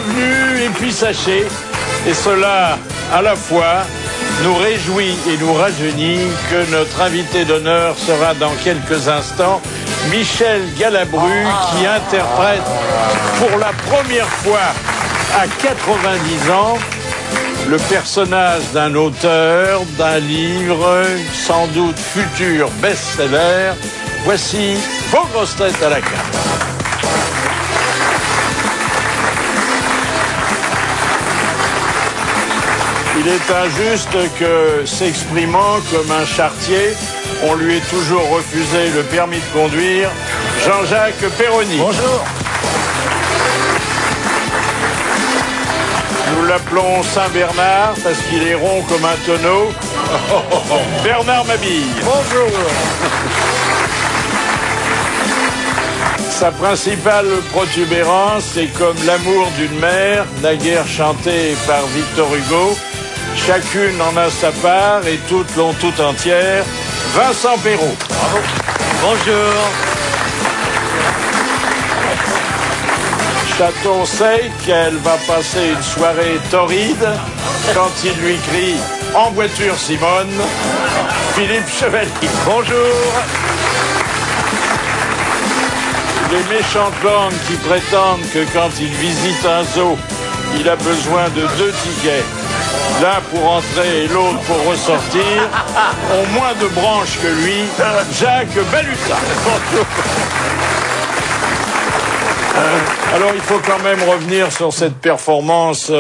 revenu et puis sachez, et cela à la fois nous réjouit et nous rajeunit, que notre invité d'honneur sera dans quelques instants Michel Galabru, qui interprète pour la première fois à 90 ans le personnage d'un auteur, d'un livre, sans doute futur best-seller. Voici vos grosses têtes à la carte. Il est injuste que, s'exprimant comme un charretier, on lui ait toujours refusé le permis de conduire. Jean-Jacques Perroni. Bonjour. Nous l'appelons Saint-Bernard parce qu'il est rond comme un tonneau. Bernard Mabille. Bonjour. Sa principale protubérance est comme l'amour d'une mère, naguère chantée par Victor Hugo. Chacune en a sa part et toutes l'ont tout entière. Vincent Perrault. Bravo. Bonjour. Chaton sait qu'elle va passer une soirée torride quand il lui crie « En voiture, Simone !» Philippe Chevalier. Bonjour. Les méchantes langues qui prétendent que quand il visite un zoo, il a besoin de 2 tickets, l'un pour entrer et l'autre pour ressortir, ont moins de branches que lui. Jacques Balutin. Bonjour. Alors il faut quand même revenir sur cette performance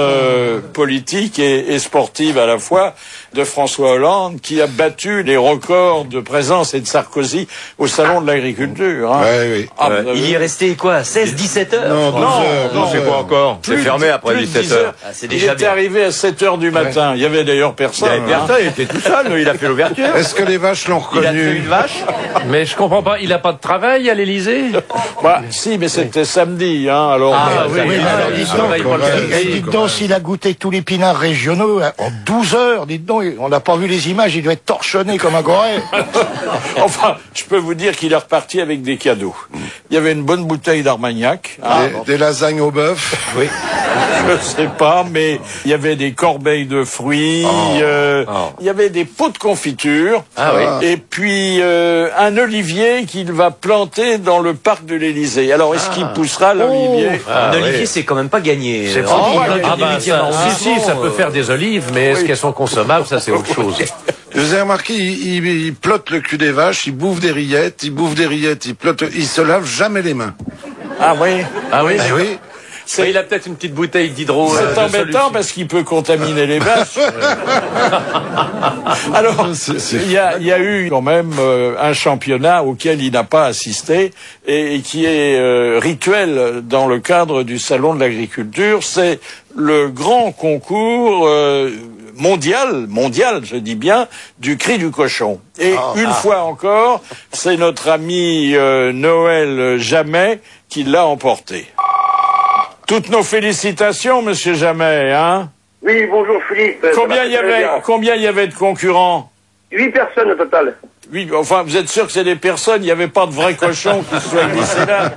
politique et sportive à la fois de François Hollande, qui a battu les records de présence et de Sarkozy au Salon de l'Agriculture. Hein. Oui. Il y est resté quoi, 16-17 heures? Non, 12 heures. Non, c'est pas encore. C'est fermé après 17 heures. C'est Il déjà était bien. arrivé à 7 heures du matin. Il y avait d'ailleurs personne. Il y avait personne, il était tout seul, il a fait l'ouverture. Est-ce que les vaches l'ont Il a tué reconnu? une vache. Mais je comprends pas, il a pas de travail à l'Élysée? Bah, si, mais c'était samedi, hein, alors. Dites donc, s'il a goûté tous les pinards régionaux en 12 heures, dites donc, on n'a pas vu les images, il doit être torchonné comme un gorille. Enfin, je peux vous dire qu'il est reparti avec des cadeaux. Il y avait une bonne bouteille d'Armagnac. Hein, Des lasagnes au bœuf? oui. Je sais pas, mais il y avait des corbeilles de fruits, il y avait des pots de confiture, et puis un olivier qu'il va planter dans le parc de l'Élysée. Alors, est-ce qu'il poussera l'olivier? Un olivier, c'est quand même pas gagné. C'est pas si, ça peut faire des olives, mais est-ce qu'elles sont consommables? Ça, c'est autre chose. Vous avez remarqué, il plotte le cul des vaches, il bouffe des rillettes, il se lave jamais les mains. Ah oui? Ah oui? Eh oui. Il a peut-être une petite bouteille d'hydro. C'est embêtant parce qu'il peut contaminer les vaches. Alors, il y a eu quand même un championnat auquel il n'a pas assisté et qui est rituel dans le cadre du Salon de l'Agriculture. C'est le grand concours mondial, je dis bien, du cri du cochon. Et une fois encore, c'est notre ami Noël Jamais qui l'a emporté. Toutes nos félicitations, Monsieur Jamais, hein? Oui, bonjour Philippe. Combien il y avait de concurrents? 8 personnes au total. Oui, enfin, vous êtes sûr que c'est des personnes? Il n'y avait pas de vrais cochons qui se soient glissés là?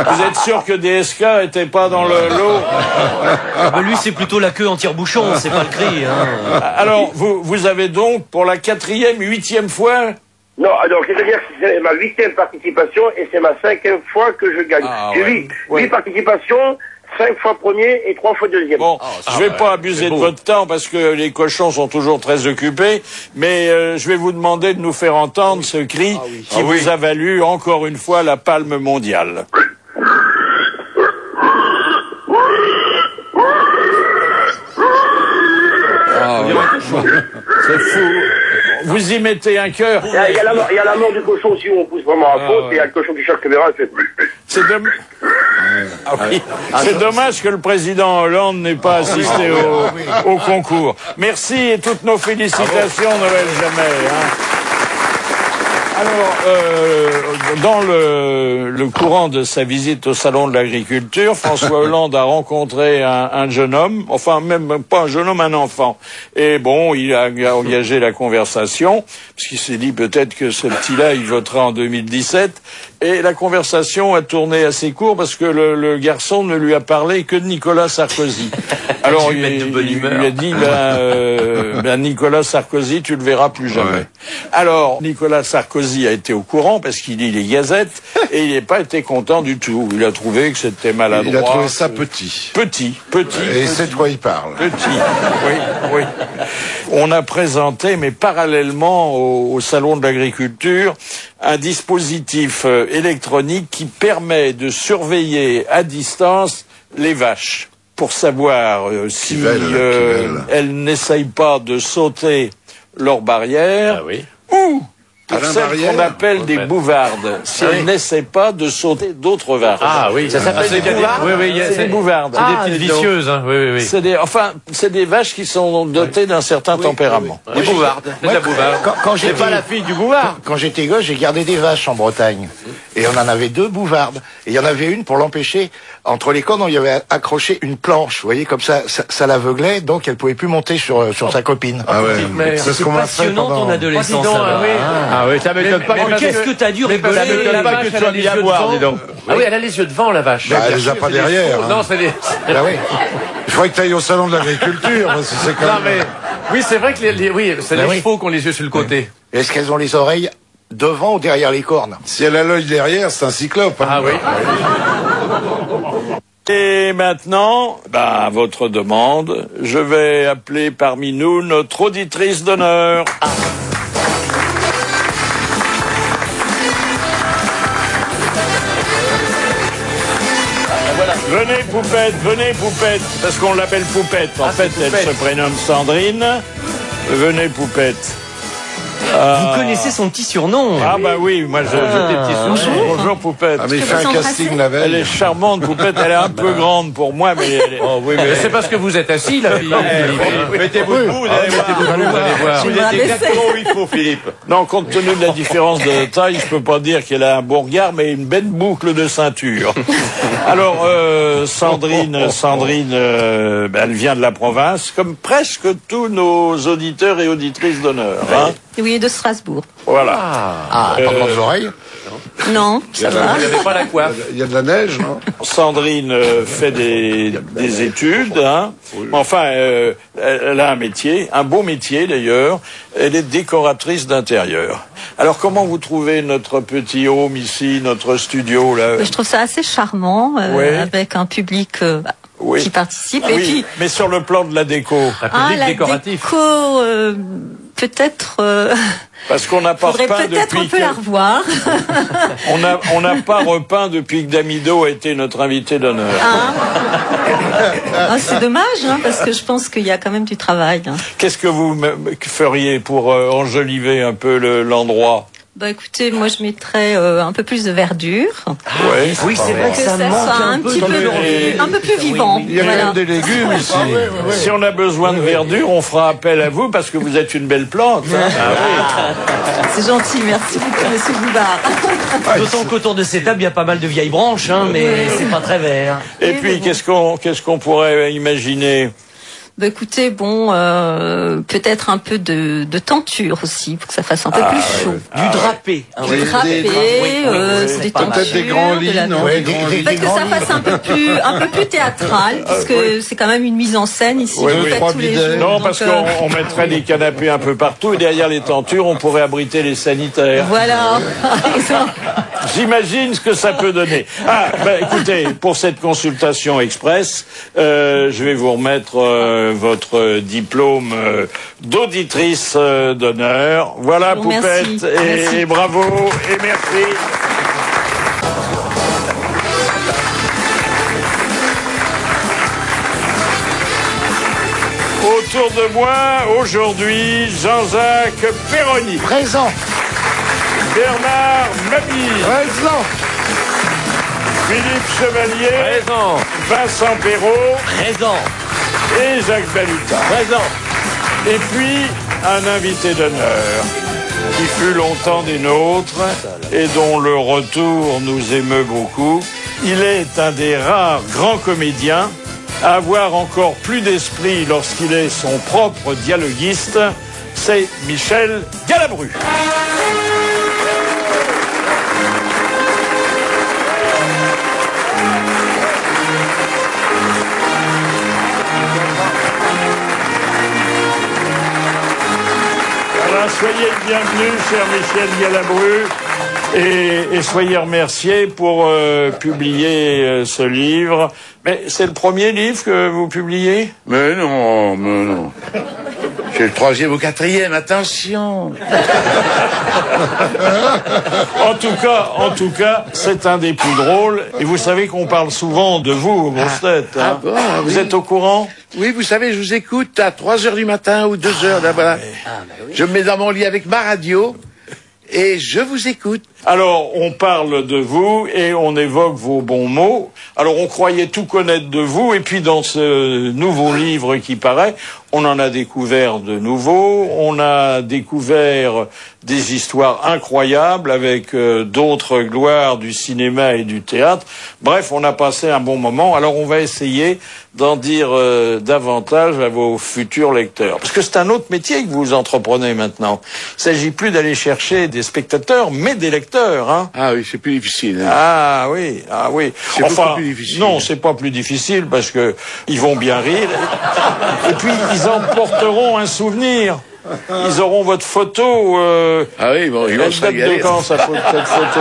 Vous êtes sûr que des SK n'étaient pas dans le lot? Lui, c'est plutôt la queue en tire-bouchon, c'est pas le cri. Hein. Alors, vous avez donc, pour la 4e, 8e fois? Non, alors, c'est-à-dire que c'est ma 8e participation et c'est ma 5e fois que je gagne. J'ai 8 participations, 5 fois premier et 3 fois deuxième. Bon, je vais pas abuser de votre temps parce que les cochons sont toujours très occupés, mais je vais vous demander de nous faire entendre ce cri qui vous a valu encore une fois la palme mondiale. C'est fou. Vous y mettez un cœur. Il y a la mort du cochon aussi où on pousse vraiment à faute, et il y a le cochon qui cherche caméra, c'est dommage que le président Hollande n'ait pas assisté au concours. Merci et toutes nos félicitations, Noël Jamais. Hein. Alors, dans le courant de sa visite au Salon de l'Agriculture, François Hollande a rencontré un jeune homme, enfin même pas un jeune homme, un enfant. Et bon, il a engagé la conversation, parce qu'il s'est dit peut-être que ce petit-là, il votera en 2017. Et la conversation a tourné assez court parce que le garçon ne lui a parlé que de Nicolas Sarkozy. Alors il lui a dit, Nicolas Sarkozy, tu le verras plus jamais. Ouais. Alors Nicolas Sarkozy a été au courant parce qu'il lit les gazettes et il n'a pas été content du tout. Il a trouvé que c'était maladroit. Il a trouvé ça petit. Petit. Et c'est de quoi il parle. Petit, oui. On a présenté, mais parallèlement au Salon de l'Agriculture, un dispositif électronique qui permet de surveiller à distance les vaches pour savoir si elles n'essayent pas de sauter leur barrière ou pour celles qu'on appelle des bouvardes, si elles n'essaient pas de sauter d'autres vaches. Ah oui, ça s'appelle des bouvardes. Oui, c'est des bouvardes. C'est des petites vicieuses. Hein. Oui. C'est des vaches qui sont dotées d'un certain tempérament. Des bouvardes. C'est de la bouvarde. C'est pas la fille du bouvard. Quand j'étais gosse, j'ai gardé des vaches en Bretagne. Et on en avait 2 bouvardes. Et il y en avait une pour l'empêcher. Entre les cornes, on y avait accroché une planche. Vous voyez, comme ça l'aveuglait, donc elle pouvait plus monter sur sa copine. Ah ouais. C'est ce qu'on m'a fait pendant ton adolescence. Ah oui, ça m'étonne pas. Qu'est-ce que t'as dû rigoler? Ça m'étonne pas que tu sois mis à boire, dis donc. Ah oui, elle a les yeux devant, la vache. Elle les a pas derrière. Non, c'est des... Ah oui. Il faudrait que tu ailles au Salon de l'Agriculture, parce que c'est quand même... Non, mais... Oui, c'est vrai que c'est les chevaux qui ont les yeux sur le côté. Est-ce qu'elles ont les oreilles devant ou derrière les cornes? Si elle a l'œil derrière, c'est un cyclope. Hein. Ah oui. Et maintenant, à votre demande, je vais appeler parmi nous notre auditrice d'honneur. Venez Poupette, parce qu'on l'appelle Poupette. En fait, elle se prénomme Sandrine. Venez Poupette. Vous connaissez son petit surnom? Ah bah oui, moi j'ai des petits surnoms. Bonjour Poupette. Ah mais il fait un casting la veille. Elle est charmante Poupette, elle est un peu grande pour moi, mais elle est... Oh oui, mais c'est parce que vous êtes assis, la fille. Mettez-vous debout, vous allez voir. Vous êtes exactement où il faut, Philippe. Non, compte tenu de la différence de taille, je peux pas dire qu'elle a un beau regard, mais une belle boucle de ceinture. Alors, Sandrine, elle vient de la province, comme presque tous nos auditeurs et auditrices d'honneur. Hein. Oui, de Strasbourg. Voilà. Pendant les oreilles? Non, ça va. Vous n'avez pas la coiffe. Il y a de la neige, non? Sandrine fait des études. Hein. Enfin, elle a un métier, un beau métier d'ailleurs. Elle est décoratrice d'intérieur. Alors, comment vous trouvez notre petit home ici, notre studio là? Je trouve ça assez charmant, avec un public... qui participe. Oui, et puis, mais sur le plan de la déco. Un public décoratif. Déco, peut-être... Parce qu'on n'a pas repeint peut-être depuis un peu la revoir. on n'a pas repeint depuis que Damido a été notre invité d'honneur. C'est dommage, parce que je pense qu'il y a quand même du travail. Qu'est-ce que vous feriez pour enjoliver un peu l'endroit? Écoutez, moi je mettrais un peu plus de verdure. Oui, c'est vrai que ça soit un peu plus vivant. Il y a quand même des légumes ici. Si on a besoin de verdure, on fera appel à vous parce que vous êtes une belle plante. C'est gentil, merci beaucoup, monsieur Bouvard. D'autant qu'autour de ces tables, il y a pas mal de vieilles branches, mais c'est pas très vert. Et puis, qu'est-ce qu'on pourrait imaginer? Écoutez, peut-être un peu de tenture aussi, pour que ça fasse un peu plus chaud. Du drapé. Du drapé, des tentures. Peut-être des grands lits, non? Que ça fasse un peu plus théâtral, puisque c'est quand même une mise en scène ici. Tous les jours, non, parce qu'on mettrait des canapés un peu partout, et derrière les tentures, on pourrait abriter les sanitaires. Voilà, par exemple. J'imagine ce que ça peut donner. Écoutez, pour cette consultation express, je vais vous remettre votre diplôme d'auditrice d'honneur. Voilà, Poupette, et bravo, et merci. Autour de moi, aujourd'hui, Jean-Jacques Perroni. Présent. Bernard Mabille. Présent. Philippe Chevalier. Présent. Vincent Perrault. Présent. Et Jacques Balutin. Présent. Et puis, un invité d'honneur. qui fut longtemps des nôtres et dont le retour nous émeut beaucoup. Il est un des rares grands comédiens à avoir encore plus d'esprit lorsqu'il est son propre dialoguiste. C'est Michel Galabru. Soyez le bienvenu, cher Michel Galabru, et soyez remercié pour publier ce livre. Mais c'est le premier livre que vous publiez? Mais non. C'est le 3e ou 4e, attention. En tout cas, c'est un des plus drôles. Et vous savez qu'on parle souvent de vous aux grosses têtes. Hein. Bon, vous êtes au courant? Oui, vous savez, je vous écoute à 3h du matin ou 2h d'abord. Je me mets dans mon lit avec ma radio et je vous écoute. Alors, on parle de vous et on évoque vos bons mots. Alors, on croyait tout connaître de vous, et puis dans ce nouveau livre qui paraît, on en a découvert de nouveaux. On a découvert des histoires incroyables avec d'autres gloires du cinéma et du théâtre. Bref, on a passé un bon moment. Alors, on va essayer d'en dire davantage à vos futurs lecteurs. Parce que c'est un autre métier que vous entreprenez maintenant. Il ne s'agit plus d'aller chercher des spectateurs, mais des lecteurs. Hein. Ah oui, c'est plus difficile. Hein. Ah oui. C'est beaucoup plus difficile. Non, c'est pas plus difficile parce que ils vont bien rire. Et puis ils emporteront un souvenir. Ils auront votre photo. Ah oui, bon, ils vont se régaler. Elle date de quand cette photo?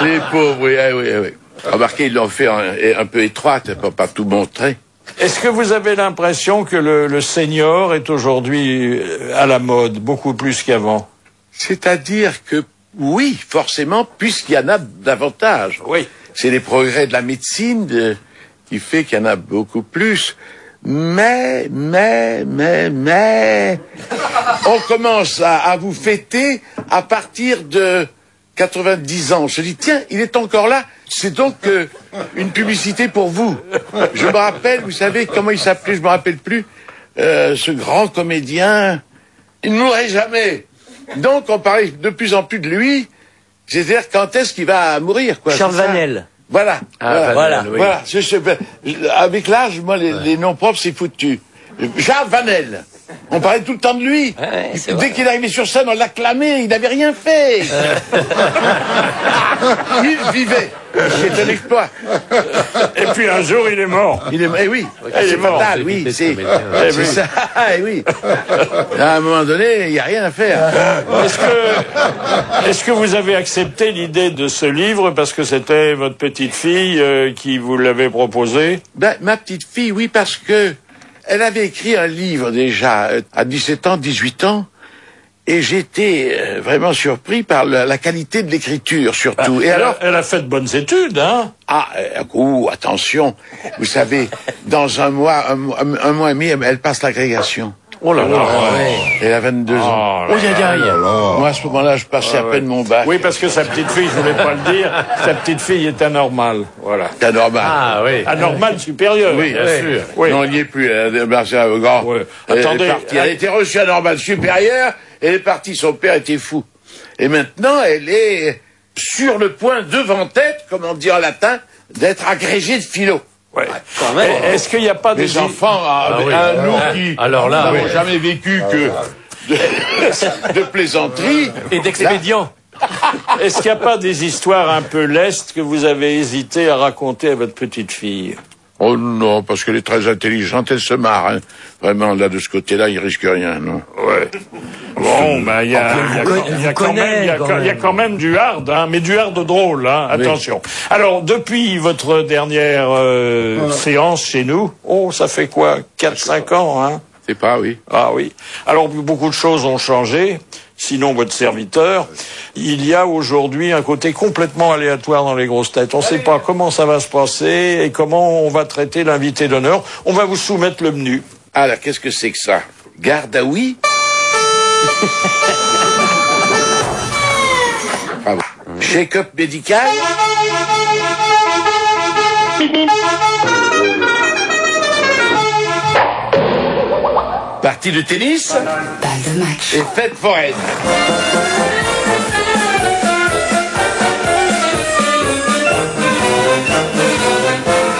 Les pauvres, oui. Remarquez, ils l'ont fait un peu étroite pour pas tout montrer. Est-ce que vous avez l'impression que le senior est aujourd'hui à la mode, beaucoup plus qu'avant? C'est-à-dire que oui, forcément, puisqu'il y en a davantage. Oui. C'est les progrès de la médecine qui fait qu'il y en a beaucoup plus. Mais, on commence à vous fêter à partir de 90 ans. Je dis, tiens, il est encore là. C'est donc une publicité pour vous. Je me rappelle, vous savez comment il s'appelait, je me rappelle plus, ce grand comédien. Il ne mourrait jamais. Donc, on parlait de plus en plus de lui. C'est-à-dire, quand est-ce qu'il va mourir, quoi. Charles Vanel. Voilà. Voilà. Avec l'âge, moi, les noms propres, c'est foutu. Charles Vanel. On parlait tout le temps de lui. Ouais, Dès qu'il arrivait sur scène, on l'acclamait. Il n'avait rien fait. Il vivait. C'est un exploit. Et puis un jour, il est mort. Eh oui. C'est mort. Fatal, oui. C'est ça. Eh oui. À un moment donné, il n'y a rien à faire. Est-ce que vous avez accepté l'idée de ce livre parce que c'était votre petite fille qui vous l'avait proposé? Ben, ma petite fille, oui, parce que elle avait écrit un livre déjà à 17 ans, 18 ans, et j'étais vraiment surpris par la qualité de l'écriture, surtout. Et alors, elle a fait de bonnes études, hein? Attention, vous savez, dans un mois et demi, elle passe l'agrégation. Oh là là. Elle a 22 ans. Moi, à ce moment-là, je passais à peine mon bac. Oui, parce que sa petite fille, je voulais pas le dire, sa petite fille est anormale. Voilà. C'est anormal. Ah oui. Anormale supérieure. Oui, bien sûr. Oui. Non, il n'y est plus. Elle est partie à grand. Ouais. Elle Attendez, est partie. Elle était reçue à normale supérieure. Elle est partie. Son père était fou. Et maintenant, elle est sur le point, devant tête, comme on dit en latin, d'être agrégée de philo. Ouais. Est-ce qu'il n'y a pas des enfants, nous qui n'avons jamais vécu que de plaisanteries et d'expédients. Est-ce qu'il n'y a pas des histoires un peu lestes que vous avez hésité à raconter à votre petite fille? Oh non, parce qu'elle est très intelligente, elle se marre. Hein. Vraiment, là, de ce côté-là, il risque rien, non. Ouais. Bon, ben, il y a quand même du hard, hein, mais du hard drôle, hein, attention. Oui. Alors, depuis votre dernière séance chez nous, ça fait quoi, 4-5 ans, hein? C'est pas, oui. Ah oui. Alors, beaucoup de choses ont changé. Sinon, votre serviteur, il y a aujourd'hui un côté complètement aléatoire dans les grosses têtes. On ne sait pas comment ça va se passer et comment on va traiter l'invité d'honneur. On va vous soumettre le menu. Alors, qu'est-ce que c'est que ça? Gardaoui? Check-up médical? Partie de tennis. Balle de match. Et fête foraine.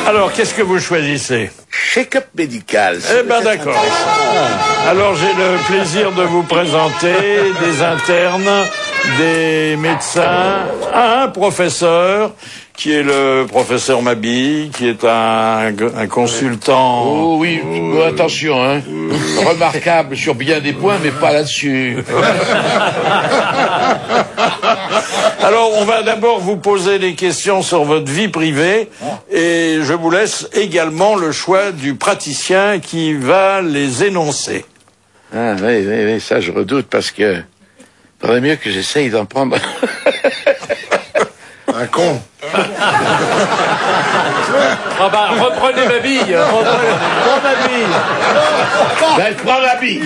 Alors, qu'est-ce que vous choisissez? Check-up médical. Eh ben d'accord. Alors j'ai le plaisir de vous présenter des internes, des médecins, un professeur qui est le professeur Mabille, qui est un consultant. Oh oui, attention, hein. Remarquable sur bien des points, mais pas là-dessus. Alors, on va d'abord vous poser des questions sur votre vie privée et je vous laisse également le choix du praticien qui va les énoncer. Ah oui, ça je redoute parce que faudrait mieux que j'essaye d'en prendre. Un con. Ah bah, reprenez ma bille. Prends ma bille. Ben, je prends ma bille.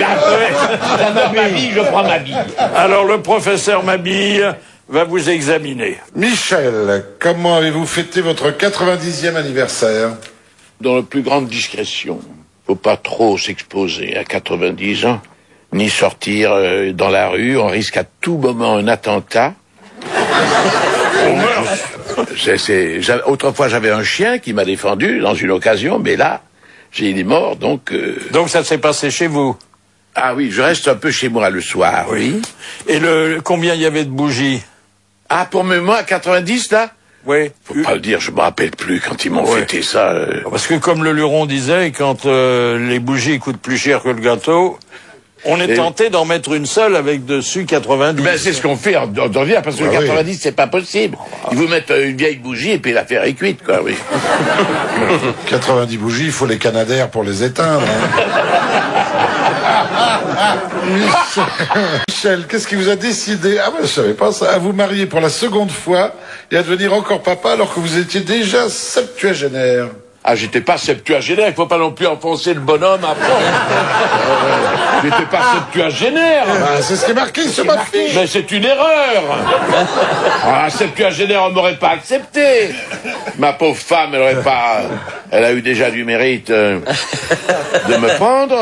Je prends ma bille. Alors, le professeur Mabille va vous examiner. Michel, comment avez-vous fêté votre 90e anniversaire? Dans la plus grande discrétion. Faut pas trop s'exposer à 90 ans, ni sortir dans la rue. On risque à tout moment un attentat. Autrefois, j'avais un chien qui m'a défendu dans une occasion, mais là, il est mort, donc... Donc ça s'est passé chez vous? Ah oui, je reste un peu chez moi le soir, oui. Et combien il y avait de bougies? Ah, pour moi, à 90, là? Oui. Faut pas le dire, je me rappelle plus quand ils m'ont fêté ça. Parce que comme le Luron disait, quand les bougies coûtent plus cher que le gâteau, on est tenté d'en mettre une seule avec dessus 90. Ben, c'est ce qu'on fait en devient, parce que 90, c'est pas possible. Ils vous mettent une vieille bougie et puis l'affaire est cuite, quoi, oui. 90 bougies, il faut les canadaires pour les éteindre. Michel, qu'est-ce qui vous a décidé, je savais pas ça, à vous marier pour la seconde fois et à devenir encore papa alors que vous étiez déjà septuagénaire? Ah, j'étais pas septuagénaire, il faut pas non plus enfoncer le bonhomme à fond. J'étais pas septuagénaire. C'est ce qui est marqué sur ma fiche. Mais c'est une erreur. Septuagénaire, on m'aurait pas accepté. Ma pauvre femme, elle a eu déjà du mérite de me prendre.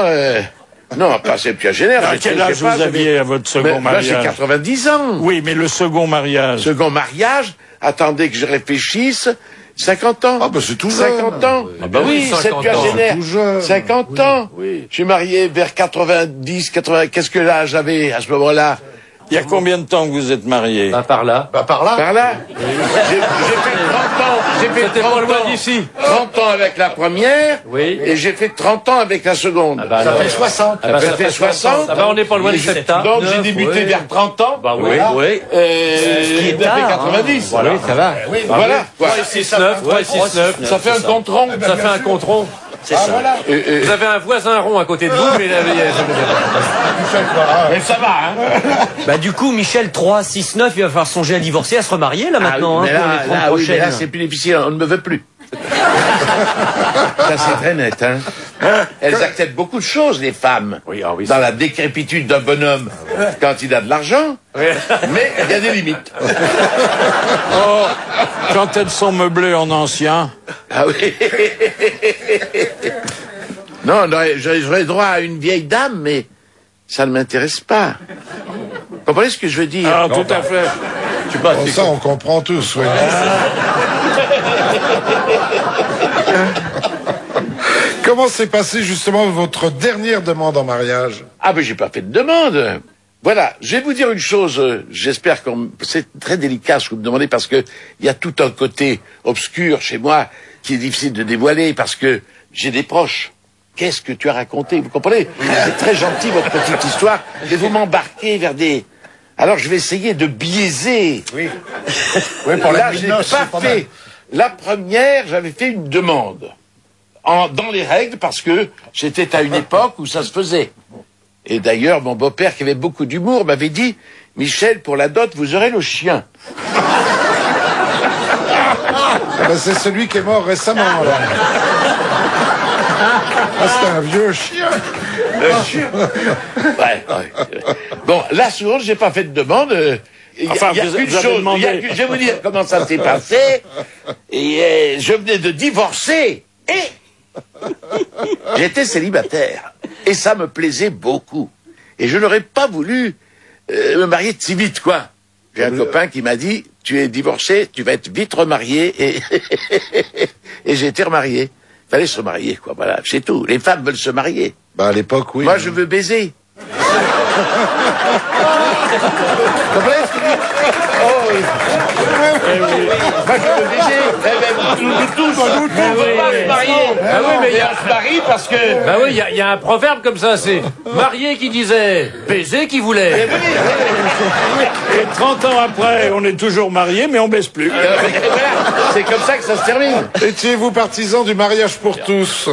Non, pas septuagénaire. À quel âge vous aviez à votre second mariage? Là, j'ai 90 ans. Oui, mais le second mariage. Second mariage, attendez que je réfléchisse. 50 ans. Ah, c'est tout jeune. 50 ans. Ah bah oui, 50 septuagénaire. ans. 50 ans. Oui. Je suis marié vers 90, 80. Qu'est-ce que là j'avais à ce moment-là? Il y a combien de temps que vous êtes marié? Bah, par là. Par là. J'ai fait 30 ans. J'ai fait C'était 30 pas loin ans. d'ici. 30 ans avec la première. Oui. Et j'ai fait 30 ans avec la seconde. Bah, Ça alors. fait 60. Ah bah, ça fait 60. Ah bah, on n'est pas loin de 7 ans. Donc j'ai débuté vers 30 ans. Bah oui, oui. Et ça fait 90. Voilà, ça va. Voilà. 3 et 6, 9. 3 et 6, 9. Ça fait un compte rond. Ça fait un compte rond. C'est ça. Vous avez un voisin rond à côté de vous, mais Mais ça va, hein. Bah du coup, Michel, 3, 6, 9, il va falloir songer à divorcer, à se remarier là maintenant, mais pour les 30 prochaines. là, c'est plus difficile, on ne me veut plus. Ça, c'est très net, hein. Elles acceptent beaucoup de choses, les femmes. oui, dans la décrépitude d'un bonhomme quand il a de l'argent. Mais il y a des limites. Quand elles sont meublées en ancien. Ah oui. Non, j'aurais droit à une vieille dame, mais ça ne m'intéresse pas. Vous comprenez ce que je veux dire? Ah, tout à fait. Ça, on comprend tous, oui. Comment s'est passée justement votre dernière demande en mariage? Ah, mais j'ai pas fait de demande. Voilà, je vais vous dire une chose, j'espère que c'est très délicat ce que vous me demandez parce que il y a tout un côté obscur chez moi qui est difficile de dévoiler parce que j'ai des proches. Qu'est-ce que tu as raconté? Vous comprenez? C'est très gentil votre petite histoire, mais vous m'embarquez vers des... Alors je vais essayer de biaiser. Oui. Oui, pour Là, la je n'ai pas fait. La première, j'avais fait une demande. Dans les règles, parce que j'étais à une époque où ça se faisait. Et d'ailleurs, mon beau-père, qui avait beaucoup d'humour, m'avait dit, Michel, pour la dot, vous aurez le chien. C'est celui qui est mort récemment, là. C'est un vieux chien. Ouais. Bon, la seconde, j'ai pas fait de demande. Enfin, il y a vous une avez chose. demandé. Je vais vous dire comment ça s'est passé. Et je venais de divorcer. Et j'étais célibataire. Et ça me plaisait beaucoup. Et je n'aurais pas voulu me marier si vite, quoi. J'ai un copain qui m'a dit, tu es divorcé, tu vas être vite remarié, et, et j'ai été remarié. Fallait se marier, quoi, voilà, c'est tout. Les femmes veulent se marier. Bah, à l'époque, oui. Moi, je veux baiser. Moi, je veux baiser. Nous tous, on veut pas se marier. Ah oui, mais on se marie parce que... Bah oui, il y a un proverbe comme ça, c'est marié qui disait, baiser qui voulait. Et 30 ans après, on est toujours mariés, mais on baisse plus. Voilà. C'est comme ça que ça se termine. Étiez-vous partisan du mariage pour tous?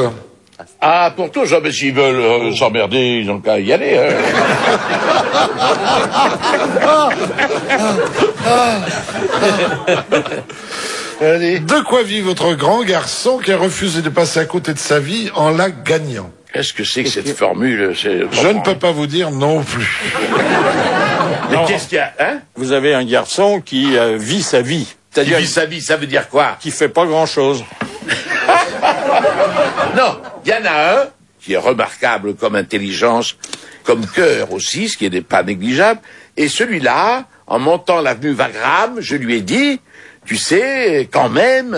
Ah, pour tous, mais s'ils veulent s'emmerder, ils ont qu'à y aller. Hein. Allez. De quoi vit votre grand garçon qui a refusé de passer à côté de sa vie en la gagnant? Qu'est-ce que c'est que cette formule? Je ne peux pas vous dire non plus. Mais qu'est-ce qu'il y a, hein? Vous avez un garçon qui vit sa vie. Qui C'est-à-dire vit sa vie, ça veut dire quoi? qui fait pas grand-chose. Non, il y en a un qui est remarquable comme intelligence, comme cœur aussi, ce qui n'est pas négligeable. Et celui-là, en montant l'avenue Wagram, je lui ai dit, tu sais, quand même,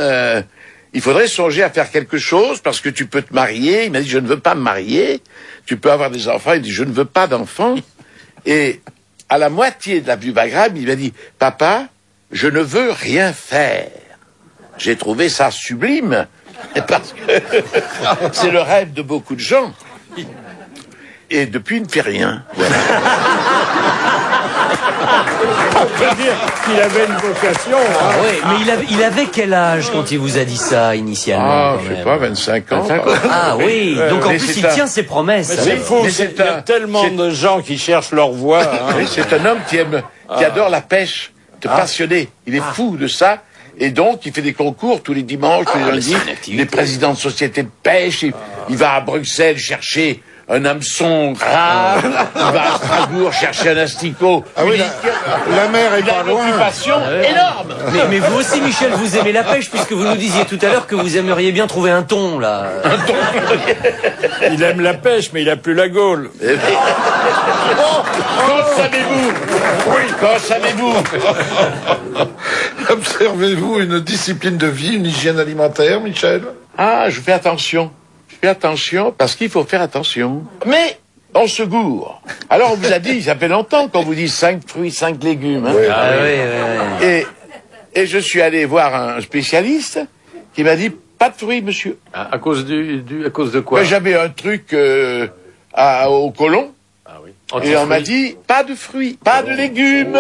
il faudrait songer à faire quelque chose parce que tu peux te marier. Il m'a dit, je ne veux pas me marier. Tu peux avoir des enfants. Il dit, je ne veux pas d'enfants. Et à la moitié de l'avenue Wagram, il m'a dit, papa, je ne veux rien faire. J'ai trouvé ça sublime. Parce que c'est le rêve de beaucoup de gens. Et depuis, il ne fait rien. Voilà. On peut dire qu'il avait une vocation. Ah oui, mais il avait quel âge quand il vous a dit ça initialement? Ah, je sais pas, 25 ans. Ah oui, donc en Mais plus c'est il un- tient ses promesses. Mais c'est fou, mais il c'est y a un- tellement c'est- de gens qui cherchent leur voie. Hein. Oui, c'est un homme qui adore la pêche, passionné. Il est fou de ça. Et donc, il fait des concours tous les dimanches, tous les lundis. c'est une activité. Il est président de société de pêche. Il va à Bruxelles chercher un hameçon rare. Il va à Strasbourg chercher un asticot. Ah oui, la mer est Il a pas une loin. occupation énorme. Mais vous aussi, Michel, vous aimez la pêche puisque vous nous disiez tout à l'heure que vous aimeriez bien trouver un thon, là. Il aime la pêche, mais il a plus la Gaule. Quand savez-vous? Oui, quand savez-vous? Observez-vous une discipline de vie, une hygiène alimentaire, Michel? Ah, je fais attention. Je fais attention parce qu'il faut faire attention. Mais on se gourre. Alors on vous a dit, ça fait longtemps qu'on vous dit 5 fruits, 5 légumes. Hein. Ah oui. Et je suis allé voir un spécialiste qui m'a dit, pas de fruits, monsieur. À cause à cause de quoi? Moi, j'avais un truc au côlon. Ah oui. Et on m'a dit, pas de fruits, pas de légumes.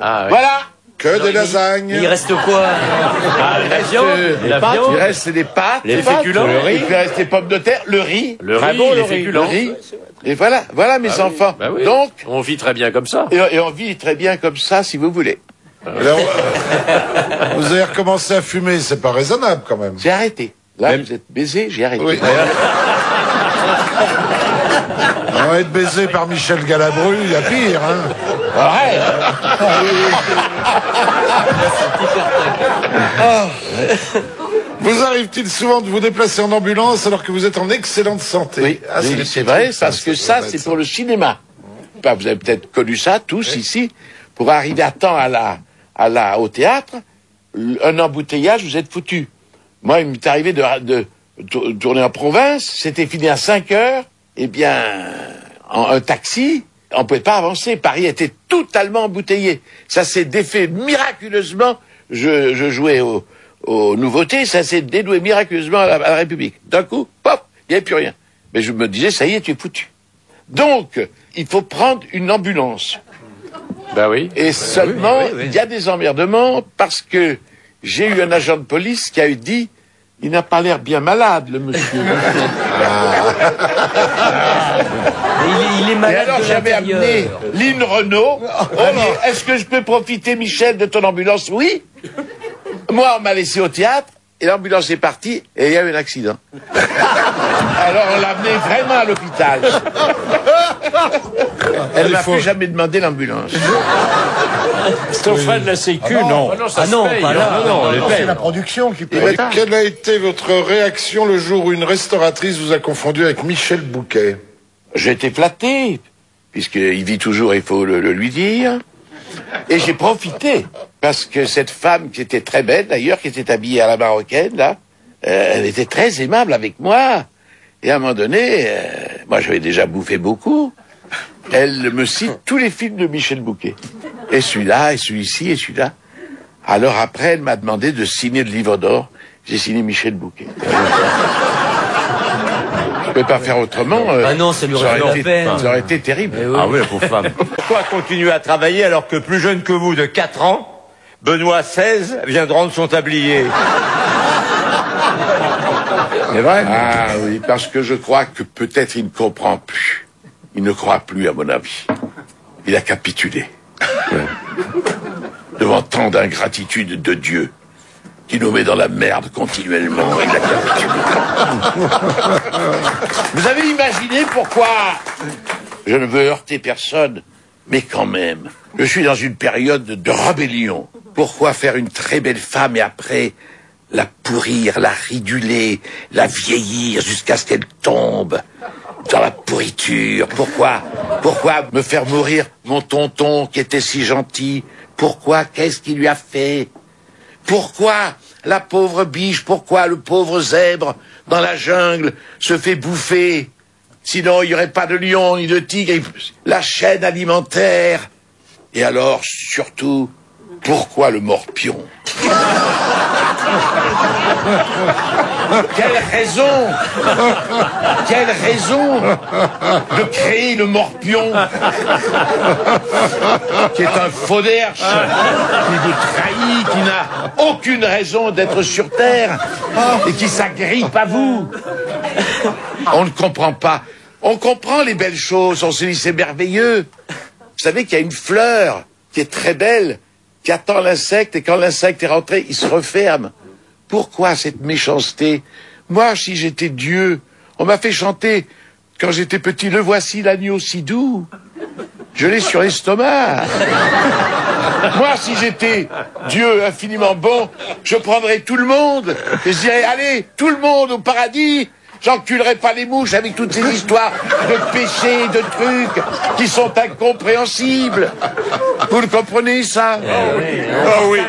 Ah oui. Voilà. Que des Il lasagnes. reste quoi? Il reste, la viande. il reste les pâtes, Les féculents. le riz, il reste les pommes de terre, le riz. Le Très riz, bon, les le riz, féculents. le riz. Et voilà mes enfants. Bah oui. Donc, On vit très bien comme ça. et on vit très bien comme ça, si vous voulez. Alors, vous avez recommencé à fumer, c'est pas raisonnable quand même. J'ai arrêté. Là, vous êtes baisé, j'ai arrêté. Oui. On va être baisé par Michel Galabru, il y a pire, hein. Arrête. Vous arrive-t-il souvent de vous déplacer en ambulance alors que vous êtes en excellente santé? Oui, Ah, oui, des c'est petits vrai, trucs, parce que ça, c'est pour le cinéma. Bah, vous avez peut-être connu ça, tous ici. Pour arriver à temps au théâtre, un embouteillage, vous êtes foutu. Moi, il m'est arrivé de tourner en province, c'était fini à 5 heures, eh bien, un taxi, on pouvait pas avancer. Paris était totalement embouteillé. Ça s'est défait miraculeusement. Je jouais aux nouveautés, ça s'est dénoué miraculeusement à la République. D'un coup, pop, il n'y avait plus rien. Mais je me disais, ça y est, tu es foutu. Donc, il faut prendre une ambulance. Bah oui. Et seulement, oui. il y a des emmerdements parce que j'ai eu un agent de police qui a eu dit, il n'a pas l'air bien malade, le monsieur. Il est Et malade alors de j'avais l'intérieur. amené Lynn Renault. Est-ce que je peux profiter, Michel, de ton ambulance? Oui. Moi, on m'a laissé au théâtre et l'ambulance est partie et il y a eu un accident. Alors on l'a amené vraiment à l'hôpital. Elle m'a plus jamais demandé l'ambulance. C'est aux frais de la Sécu, non. Ah non, pas là. Non, on les paye. production qui peut Et quelle a été votre réaction le jour où une restauratrice vous a confondu avec Michel Bouquet? J'ai été flatté, puisqu'il vit toujours, il faut le lui dire. Et j'ai profité, parce que cette femme qui était très belle, d'ailleurs, qui était habillée à la marocaine, là, elle était très aimable avec moi. Et à un moment donné, moi j'avais déjà bouffé beaucoup, elle me cite tous les films de Michel Bouquet. Et celui-là, et celui-ci, et celui-là. Alors après, elle m'a demandé de signer le livre d'or. J'ai signé Michel Bouquet. Je ne peux pas faire autrement. Ah non, ça lui aurait fait la peine. Ça aurait été terrible. Oui. Ah oui, la pauvre femme. Pourquoi continuer à travailler alors que plus jeune que vous de 4 ans, Benoît XVI vient de rendre son tablier? C'est vrai? Ah oui, parce que je crois que peut-être il ne comprend plus. Il ne croit plus, à mon avis. Il a capitulé. Devant tant d'ingratitude de Dieu, qui nous met dans la merde continuellement. Il a capitulé. Vous avez imaginé pourquoi? Je ne veux heurter personne, mais quand même, je suis dans une période de rébellion. Pourquoi faire une très belle femme et après la pourrir, la riduler, la vieillir jusqu'à ce qu'elle tombe dans la pourriture? Pourquoi me faire mourir mon tonton qui était si gentil? Pourquoi? Qu'est-ce qu'il lui a fait? Pourquoi la pauvre biche? Pourquoi le pauvre zèbre dans la jungle se fait bouffer? Sinon, il n'y aurait pas de lion ni de tigre. La chaîne alimentaire. Et alors, surtout, pourquoi le morpion? Quelle raison de créer le morpion, qui est un faux derche, qui vous trahit, qui n'a aucune raison d'être sur Terre, et qui s'agrippe à vous. On ne comprend pas. On comprend les belles choses, on se dit c'est merveilleux. Vous savez qu'il y a une fleur qui est très belle, qui attend l'insecte, et quand l'insecte est rentré, il se referme. Pourquoi cette méchanceté? Moi, si j'étais Dieu, on m'a fait chanter, quand j'étais petit, le voici l'agneau si doux. Je l'ai sur l'estomac. Moi, si j'étais Dieu infiniment bon, je prendrais tout le monde, et je dirais, allez, tout le monde au paradis. J'enculerai pas les mouches avec toutes ces histoires de péchés, de trucs qui sont incompréhensibles. Vous le comprenez, ça? Ah oui.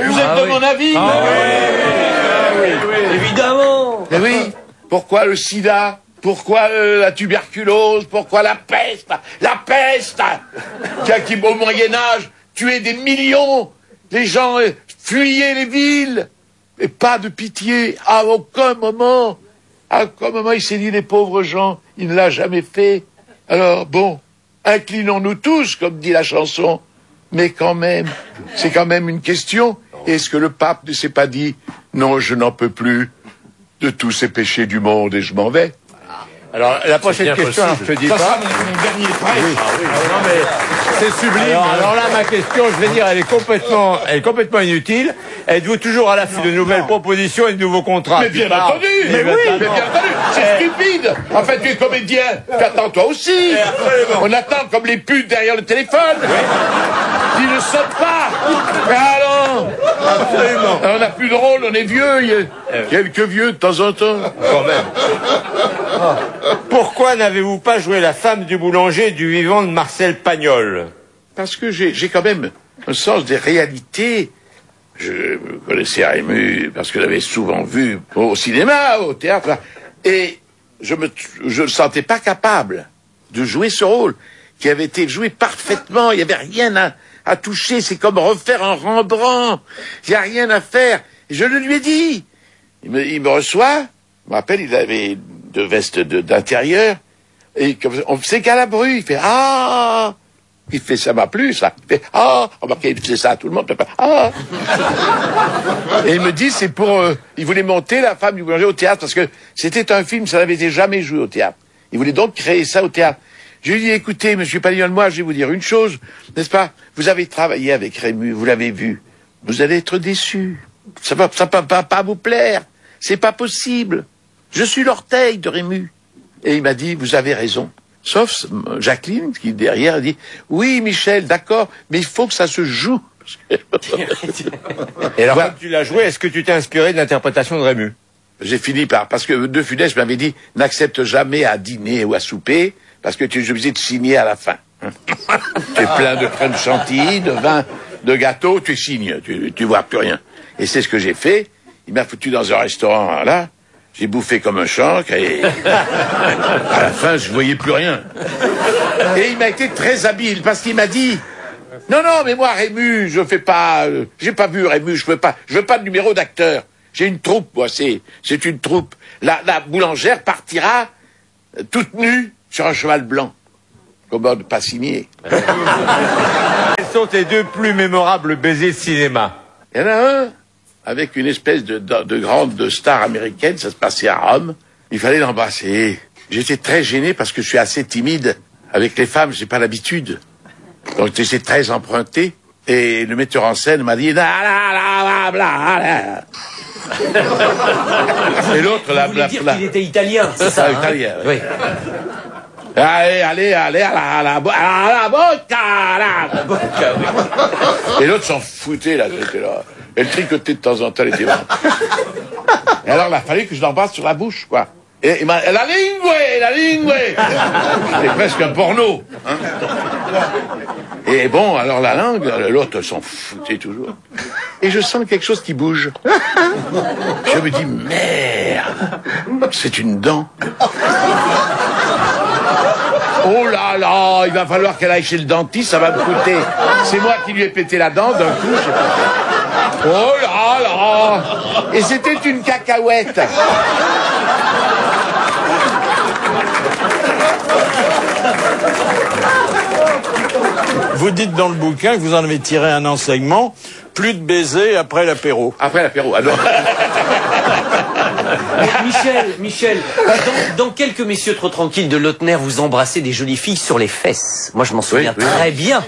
Vous êtes de mon avis? Évidemment. Mais oui. Pourquoi le sida? Pourquoi la tuberculose? Pourquoi la peste? La peste qui au Moyen-Âge tuait des millions. Les gens fuyaient les villes. Et pas de pitié, à aucun moment. À aucun moment, il s'est dit, les pauvres gens, il ne l'a jamais fait. Alors, bon, inclinons-nous tous, comme dit la chanson. Mais quand même, c'est quand même une question. Est-ce que le pape ne s'est pas dit, non, je n'en peux plus de tous ces péchés du monde et je m'en vais? Alors, la prochaine question, je te dis pas. Ça, c'est mon dernier prêt. Non, mais c'est sublime. Alors là, ma question, je vais dire, elle est complètement inutile. Êtes-vous toujours à l'affût de nouvelles propositions et de nouveaux contrats? Mais bien entendu! Mais oui! Mais bien entendu! C'est stupide! En fait, tu es comédien, t'attends toi aussi! On attend comme les putes derrière le téléphone! Qui ne sautent pas! Mais alors! Absolument! On n'a plus de rôle, on est vieux, il y a quelques vieux de temps en temps. Quand même. Pourquoi n'avez-vous pas joué la femme du boulanger du vivant de Marcel Pagnol? Parce que j'ai quand même un sens des réalités. Je connaissais Rému parce que j'avais souvent vu au cinéma, au théâtre, et je ne sentais pas capable de jouer ce rôle qui avait été joué parfaitement. Il n'y avait rien à toucher. C'est comme refaire un Rembrandt. Il n'y a rien à faire. Et je le lui ai dit. Il me reçoit. Je me rappelle, il avait deux vestes d'intérieur. Et on faisait Galabru. Il fait « Ah !» Il fait « Ça m'a plu, ça !» Il fait « Ah !» Remarquez, il faisait ça à tout le monde. « Ah !» Et il me dit, c'est pour... il voulait monter La femme du boulanger au théâtre, parce que c'était un film, ça n'avait été jamais joué au théâtre. Il voulait donc créer ça au théâtre. Je lui ai dit, écoutez, monsieur Pagnol, moi, je vais vous dire une chose, n'est-ce pas? Vous avez travaillé avec Rému, vous l'avez vu. Vous allez être déçu. Ça va pas vous plaire. C'est pas possible. Je suis l'orteil de Rému. Et il m'a dit, vous avez raison. Sauf Jacqueline, qui derrière a dit, oui, Michel, d'accord, mais il faut que ça se joue. Et alors, quand tu l'as joué, est-ce que tu t'es inspiré de l'interprétation de Rému? j'ai fini par... Parce que De Funès m'avait dit, n'accepte jamais à dîner ou à souper, parce que tu es obligé de signer à la fin. Tu es plein de crème chantilly, de vin, de gâteau, tu signes, tu vois plus rien. Et c'est ce que j'ai fait. Il m'a foutu dans un restaurant, là. J'ai bouffé comme un chancre et à la fin, je voyais plus rien. Et il m'a été très habile parce qu'il m'a dit, non, mais moi, Rému, je fais pas, j'ai pas vu Rému, je veux pas de numéro d'acteur. J'ai une troupe, moi, c'est une troupe. La boulangère partira toute nue sur un cheval blanc. Commode pas signé. Quels sont tes 2 plus mémorables baisers de cinéma? Il y en a un avec une espèce de grande star américaine, ça se passait à Rome. Il fallait l'embrasser. J'étais très gêné parce que je suis assez timide. Avec les femmes, j'ai pas l'habitude. Donc j'étais très emprunté. Et le metteur en scène m'a dit... Et l'autre, Vous voulez dire qu'il était italien, c'est ça, italien, oui. Allez, à la bocca, oui. Et l'autre s'en foutait, là, j'étais là. Elle tricotait de temps en temps, elle était là. Et alors, il a fallu que je l'embrasse sur la bouche, quoi. Et il m'a... La lingue. C'était presque un porno, hein. Et bon, alors la langue, l'autre s'en foutait toujours. Et je sens quelque chose qui bouge. Je me dis, merde, c'est une dent. Oh là là, il va falloir qu'elle aille chez le dentiste, ça va me coûter. C'est moi qui lui ai pété la dent d'un coup, je sais pas. Oh là là. Et c'était une cacahuète. Vous dites dans le bouquin que vous en avez tiré un enseignement, plus de baisers après l'apéro. Après l'apéro, alors. Michel, dans quelques messieurs trop tranquilles de Lautner, vous embrassez des jolies filles sur les fesses. Moi, je m'en souviens très bien.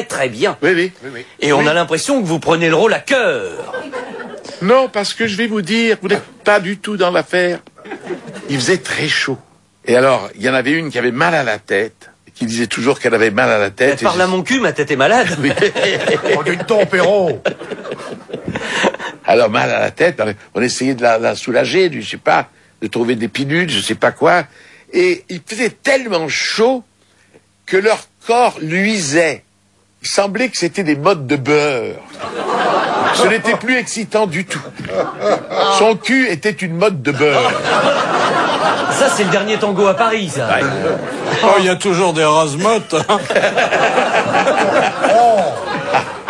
Très bien. Oui. Et on a l'impression que vous prenez le rôle à cœur. Non, parce que je vais vous dire, vous n'êtes pas du tout dans l'affaire. Il faisait très chaud. Et alors, il y en avait une qui avait mal à la tête, qui disait toujours qu'elle avait mal à la tête. Parle à mon cul, ma tête est malade. On dit ton Perrault. Alors, mal à la tête, on essayait de la soulager, je sais pas, de trouver des pilules, je sais pas quoi. Et il faisait tellement chaud que leur corps luisait. Il semblait que c'était des mottes de beurre. Ce n'était plus excitant du tout. Son cul était une motte de beurre. Ça, c'est le dernier tango à Paris, ça. Ouais. Oh, il y a toujours des rasemottes. Hein.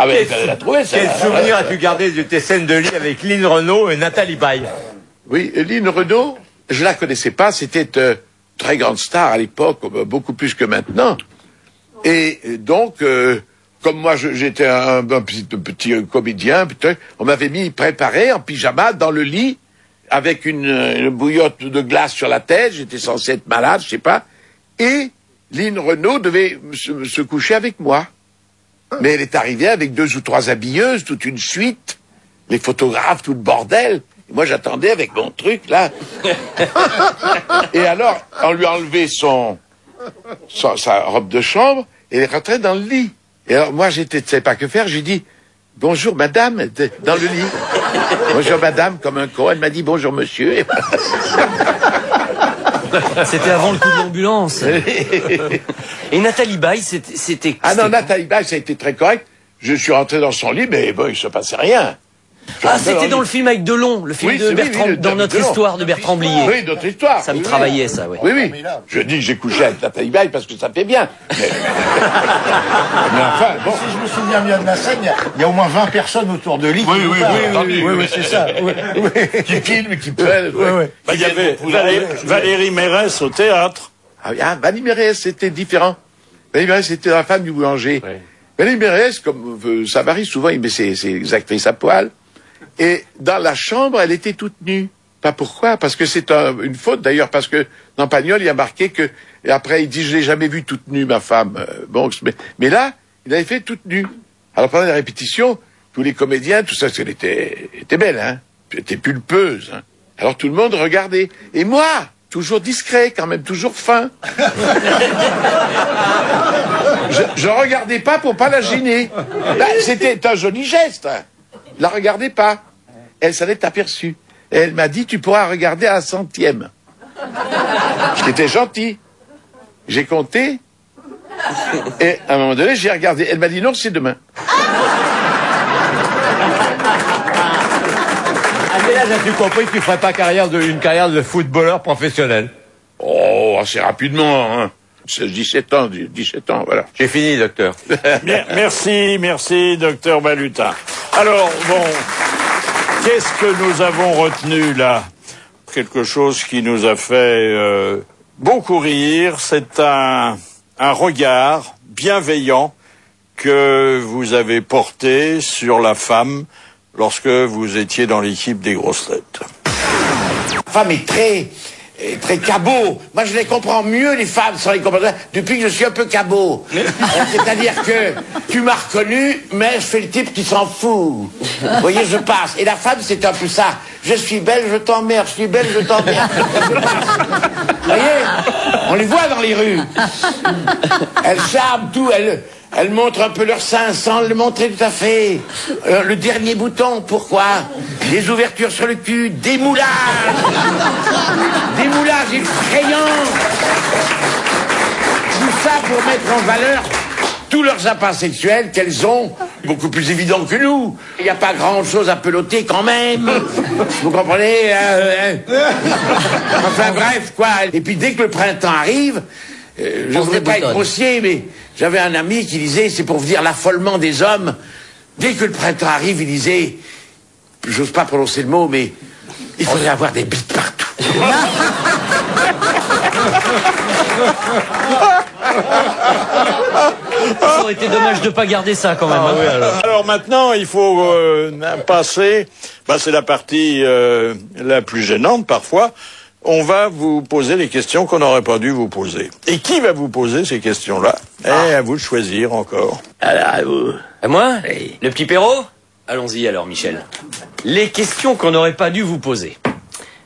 Ah mais vous allez la trouver, ça. Quel souvenir as-tu gardé de tes scènes de lit avec Lynn Renaud et Nathalie Baye? Oui, Lynn Renaud, je la connaissais pas, c'était très grande star à l'époque, beaucoup plus que maintenant. Et donc, comme moi j'étais un petit comédien, on m'avait mis préparé en pyjama dans le lit, avec une bouillotte de glace sur la tête, j'étais censé être malade, je sais pas, et Lynn Renaud devait se coucher avec moi. Mais elle est arrivée avec 2 ou 3 habilleuses, toute une suite, les photographes, tout le bordel. Et moi, j'attendais avec mon truc, là. Et alors, on lui a enlevé sa robe de chambre, et elle est rentrée dans le lit. Et alors, moi, je ne savais pas que faire, j'ai dit, bonjour, madame, dans le lit. Bonjour, madame, comme un con. Elle m'a dit, bonjour, monsieur. Et C'était avant le coup de l'ambulance. Et Nathalie Baye, c'était... Ah non, Nathalie Baye, ça a été très correct. Je suis rentré dans son lit, mais bon, il se passait rien. Ah, c'était dans le film avec Delon, le film de Bertrand, dans notre histoire de Bertrand Blier. Oui, notre histoire. Ça me travaillait, ça, oui. Oui. Je dis que j'ai couché avec Nathalie Baye parce que ça fait bien. Mais enfin, bon. Si je me souviens bien de la scène, il y a au moins 20 personnes autour de lui. Oui, c'est ça. Qui filment, qui prennent. Il y avait Valérie Mérès au théâtre. Ah, Valérie Mérès, c'était différent. Valérie Mérès, c'était la femme du boulanger. Oui. Valérie Mérès, comme ça varie souvent, il met ses actrices à poil. Et dans la chambre, elle était toute nue. Pas pourquoi? Parce que c'est une faute d'ailleurs, parce que dans Pagnol, il y a marqué que, et après il dit, je l'ai jamais vue toute nue, ma femme. Mais là, il avait fait toute nue. Alors pendant les répétitions, tous les comédiens, tout ça, elle était belle, hein. Elle était pulpeuse, hein. Alors tout le monde regardait. Et moi, toujours discret, quand même, toujours fin. Je regardais pas pour pas la gêner. Là, c'était un joli geste. Hein. La regardez pas. Elle s'en est aperçue. Et elle m'a dit, tu pourras regarder à la 100e. Ce qui était gentil. J'ai compté. Et à un moment donné, j'ai regardé. Elle m'a dit, non, c'est demain. À quel âge as-tu compris que tu ferais pas une carrière de footballeur professionnel? Oh, assez rapidement, hein. 17 ans, voilà. J'ai fini, docteur. Bien, merci, docteur Balutin. Alors, bon, qu'est-ce que nous avons retenu là? Quelque chose qui nous a fait beaucoup rire, c'est un regard bienveillant que vous avez porté sur la femme lorsque vous étiez dans l'équipe des grosses têtes. La femme est très cabot. Moi, je les comprends mieux, les femmes, sans les comprendre, depuis que je suis un peu cabot. C'est-à-dire que tu m'as reconnu, mais je fais le type qui s'en fout. Vous voyez, je passe. Et la femme, c'est un peu ça. Je suis belle, je t'emmerde. Je suis belle, je t'emmerde. Je passe. Vous voyez, on les voit dans les rues. Elles charment tout, elles montrent un peu leur sein sans le montrer tout à fait. Le dernier bouton, pourquoi? Des ouvertures sur le cul, des moulages. Des moulages effrayants. Tout ça pour mettre en valeur tous leurs apparts sexuels qu'elles ont, beaucoup plus évidents que nous. Il n'y a pas grand-chose à peloter quand même. Vous comprenez? Enfin bref, quoi. Et puis dès que le printemps arrive, je ne voudrais pas être grossier, mais j'avais un ami qui disait, c'est pour vous dire l'affolement des hommes. Dès que le printemps arrive, il disait, j'ose pas prononcer le mot, mais il faudrait avoir des bites partout. Ça aurait été dommage de pas garder ça quand même. Ah, oui, alors maintenant, il faut passer, c'est la partie la plus gênante parfois. On va vous poser les questions qu'on n'aurait pas dû vous poser. Et qui va vous poser ces questions-là? À vous de choisir encore. Alors, à vous. À moi? Oui. Le petit Perrault? Allons-y alors, Michel. Les questions qu'on n'aurait pas dû vous poser.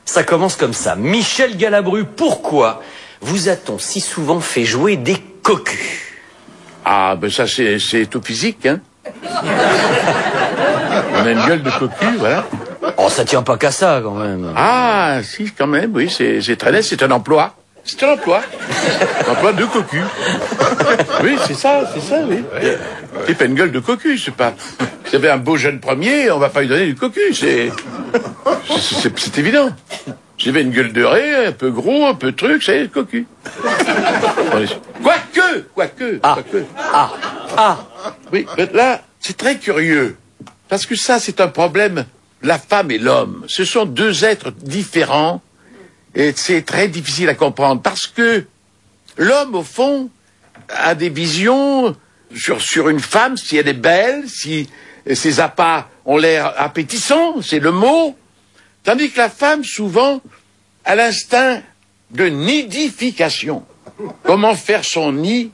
Ça commence comme ça. Michel Galabru, pourquoi vous a-t-on si souvent fait jouer des cocus? Ah, ben ça, c'est tout physique, hein. On a une gueule de cocu, voilà. Oh, ça tient pas qu'à ça, quand même. Ah, si, quand même, oui, c'est très net, c'est un emploi. C'est un emploi. Un emploi de cocu. Oui, c'est ça, oui. C'est pas une gueule de cocu, c'est pas... Vous avez un beau jeune premier, on va pas lui donner du cocu, c'est évident. J'avais une gueule de raie, un peu gros, un peu truc, c'est le cocu. Quoique. Oui, mais là, c'est très curieux. Parce que ça, c'est un problème. La femme et l'homme, ce sont deux êtres différents. Et c'est très difficile à comprendre. Parce que l'homme, au fond, a des visions sur une femme, si elle est belle, si ses appas ont l'air appétissants, c'est le mot. Tandis que la femme, souvent, a l'instinct de nidification. Comment faire son nid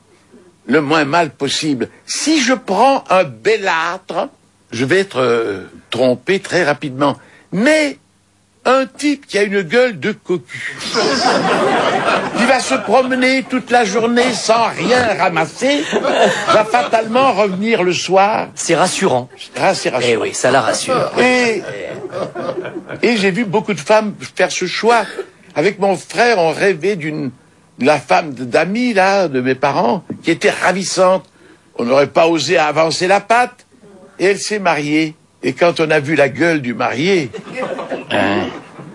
le moins mal possible. Si je prends un bellâtre, je vais être trompé très rapidement. Mais un type qui a une gueule de cocu, qui va se promener toute la journée sans rien ramasser, va fatalement revenir le soir. C'est rassurant. C'est rassurant. Eh oui, ça la rassure. Et j'ai vu beaucoup de femmes faire ce choix. Avec mon frère, on rêvait la femme d'amis, là, de mes parents, qui était ravissante. On n'aurait pas osé avancer la patte. Et elle s'est mariée. Et quand on a vu la gueule du marié,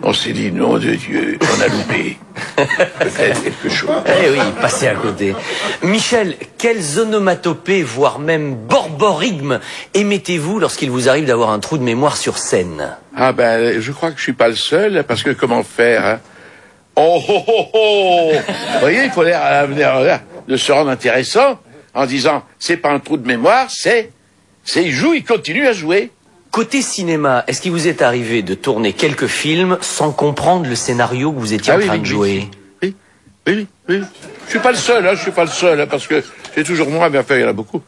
on s'est dit, nom de Dieu, on a loupé. Peut-être quelque chose. Eh oui, passez à côté. Michel, quelles onomatopées, voire même borborigmes, émettez-vous lorsqu'il vous arrive d'avoir un trou de mémoire sur scène? Ah ben, je crois que je suis pas le seul, parce que comment faire, hein? Oh, oh, oh, oh. Vous voyez, il faut l'air de se rendre intéressant en disant, c'est pas un trou de mémoire, il joue, il continue à jouer. Côté cinéma, est-ce qu'il vous est arrivé de tourner quelques films sans comprendre le scénario que vous étiez en train de jouer? Oui. Je suis pas le seul, parce que c'est toujours moi, mais enfin, il y en a beaucoup.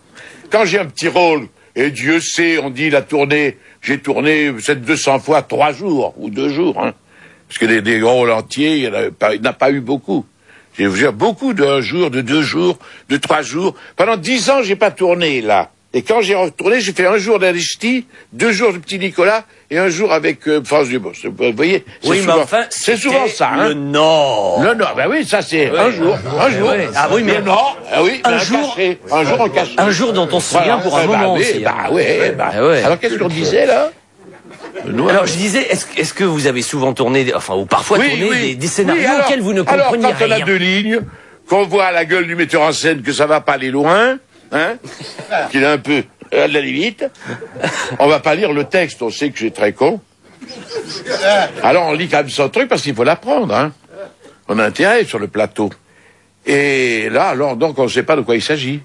Quand j'ai un petit rôle, et Dieu sait, on dit j'ai tourné peut-être 200 fois 3 jours, ou 2 jours, hein. Parce que des rôles entiers, il n'y en a pas eu beaucoup. J'ai vu beaucoup d'1 jour, de 2 jours, de 3 jours. Pendant 10 ans, j'ai pas tourné, là. Et quand j'ai retourné, j'ai fait un jour d'Aristide, 2 jours de Petit Nicolas et un jour avec France Dubos. Vous voyez, oui, mais enfin, c'est souvent ça. Le Nord. Le Nord, ben oui, ça c'est un jour. Ah oui, mais le Nord, oui, un jour en cachet. Un jour dont on se souvient pour un moment aussi. Alors qu'est-ce qu'on disait là? Alors je disais, est-ce que vous avez souvent tourné, enfin ou parfois tourné des scénarios auxquels vous ne compreniez rien? Alors quand on a 2 lignes, qu'on voit à la gueule du metteur en scène que ça va pas aller loin, hein, qu'il est un peu à la limite, on va pas lire le texte, on sait que j'ai très con. Alors on lit quand même son truc parce qu'il faut l'apprendre, hein. On a intérêt sur le plateau. Et là, alors donc on ne sait pas de quoi il s'agit.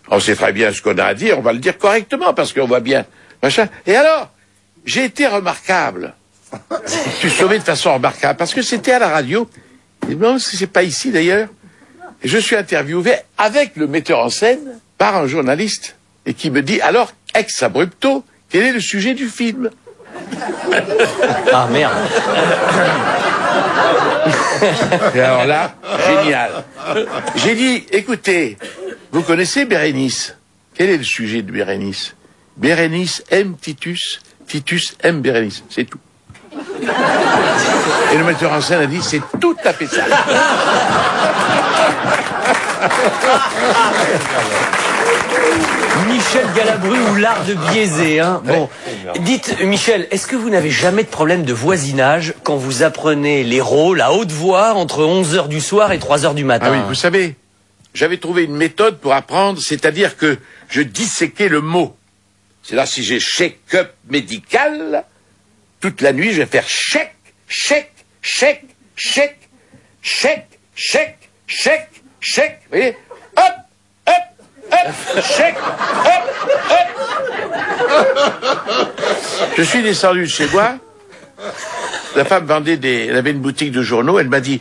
On sait très bien ce qu'on a à dire, on va le dire correctement parce qu'on voit bien, machin. Et alors, j'ai été remarquable. Je suis sauvé de façon remarquable parce que c'était à la radio. Et non, c'est pas ici d'ailleurs. Et je suis interviewé avec le metteur en scène par un journaliste et qui me dit alors ex abrupto, quel est le sujet du film? Ah merde. Et alors là, génial. J'ai dit écoutez, vous connaissez Bérénice? Quel est le sujet de Bérénice? Bérénice aime Titus. Titus aime Bérénice, c'est tout. Et le metteur en scène a dit, c'est tout à fait ça. Michel Galabru ou l'art de biaiser, hein. Bon, dites, Michel, est-ce que vous n'avez jamais de problème de voisinage quand vous apprenez les rôles à haute voix entre 11h du soir et 3h du matin? Ah oui, vous savez, j'avais trouvé une méthode pour apprendre, c'est-à-dire que je disséquais le mot. C'est là, si j'ai check-up médical, toute la nuit, je vais faire chèque, chèque, chèque, chèque, chèque, chèque, chèque, chèque, vous voyez? Hop, hop, hop, chèque, hop, hop. Je suis descendu chez moi, la femme vendait elle avait une boutique de journaux, elle m'a dit,